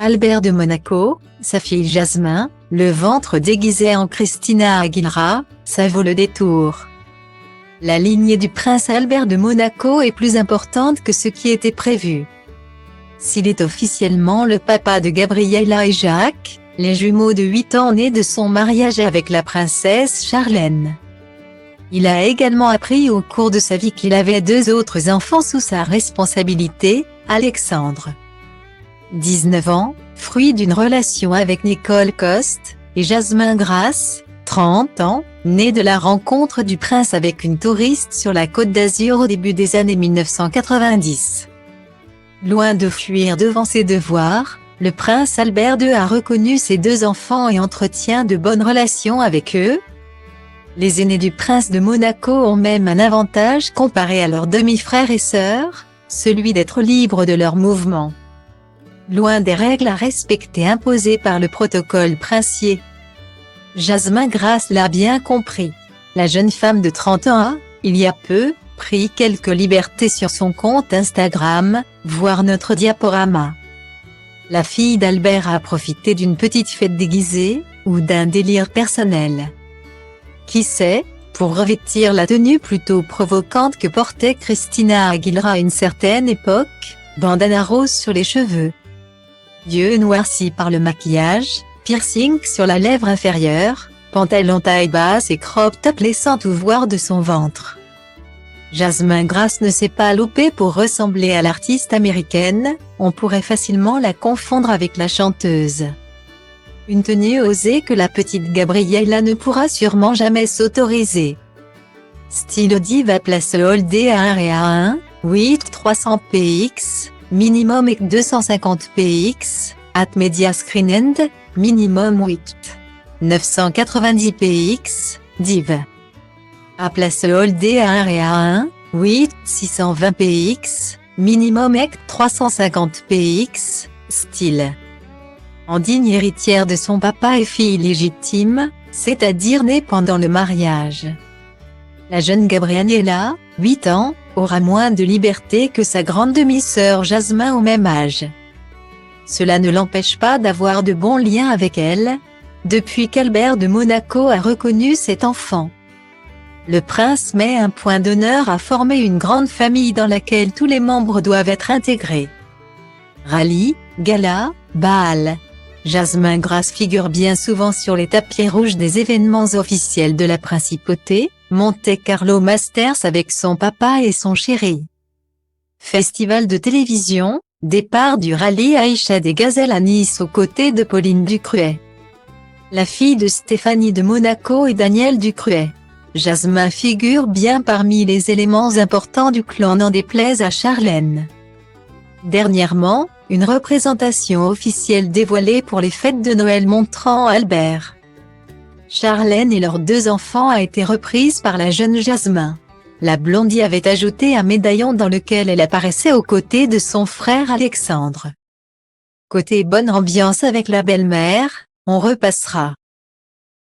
Albert de Monaco, sa fille Jasmin, le ventre déguisé en Christina Aguilera, ça vaut le détour. La lignée du prince Albert de Monaco est plus importante que ce qui était prévu. S'il est officiellement le papa de Gabriella et Jacques, les jumeaux de 8 ans nés de son mariage avec la princesse Charlène. Il a également appris au cours de sa vie qu'il avait 2 autres enfants sous sa responsabilité, Alexandre, 19 ans, fruit d'une relation avec Nicole Coste, et Jasmin Grasse, 30 ans, né de la rencontre du prince avec une touriste sur la Côte d'Azur au début des années 1990. Loin de fuir devant ses devoirs, le prince Albert II a reconnu ses 2 enfants et entretient de bonnes relations avec eux. Les aînés du prince de Monaco ont même un avantage comparé à leurs demi-frères et sœurs, celui d'être libres de leurs mouvements. Loin des règles à respecter imposées par le protocole princier. Jasmin Grasse l'a bien compris. La jeune femme de 30 ans a, il y a peu, pris quelques libertés sur son compte Instagram, voir notre diaporama. La fille d'Albert a profité d'une petite fête déguisée, ou d'un délire personnel. Qui sait, pour revêtir la tenue plutôt provocante que portait Christina Aguilera à une certaine époque, bandana rose sur les cheveux, yeux noircis par le maquillage, piercing sur la lèvre inférieure, pantalon taille basse et crop top laissant tout voir de son ventre. Jasmin Grasse ne s'est pas loupée pour ressembler à l'artiste américaine, on pourrait facilement la confondre avec la chanteuse. Une tenue osée que la petite Gabriella ne pourra sûrement jamais s'autoriser. Style diva place Holdé à 1 et à 1, 8 300 px, minimum et 250 px, at media screen end, minimum 8 990 px, div. À place Holdé à 1 et à 1, 8 620 px, minimum et 350 px, style. En digne héritière de son papa et fille légitime, c'est-à-dire née pendant le mariage. La jeune Gabriella, 8 ans, aura moins de liberté que sa grande demi-sœur Jasmin au même âge. Cela ne l'empêche pas d'avoir de bons liens avec elle, depuis qu'Albert de Monaco a reconnu cet enfant. Le prince met un point d'honneur à former une grande famille dans laquelle tous les membres doivent être intégrés. Rallye, gala, bal. Jasmin Grasse figure bien souvent sur les tapis rouges des événements officiels de la principauté, Monte Carlo Masters avec son papa et son chéri. Festival de télévision, départ du rallye Aïcha des Gazelles à Nice aux côtés de Pauline Ducruet. La fille de Stéphanie de Monaco et Daniel Ducruet. Jasmin figure bien parmi les éléments importants du clan n'en déplaise à Charlène. Dernièrement, une représentation officielle dévoilée pour les fêtes de Noël montrant Albert, Charlène et leurs 2 enfants a été reprise par la jeune Jasmin. La blondie avait ajouté un médaillon dans lequel elle apparaissait aux côtés de son frère Alexandre. Côté bonne ambiance avec la belle-mère, on repassera.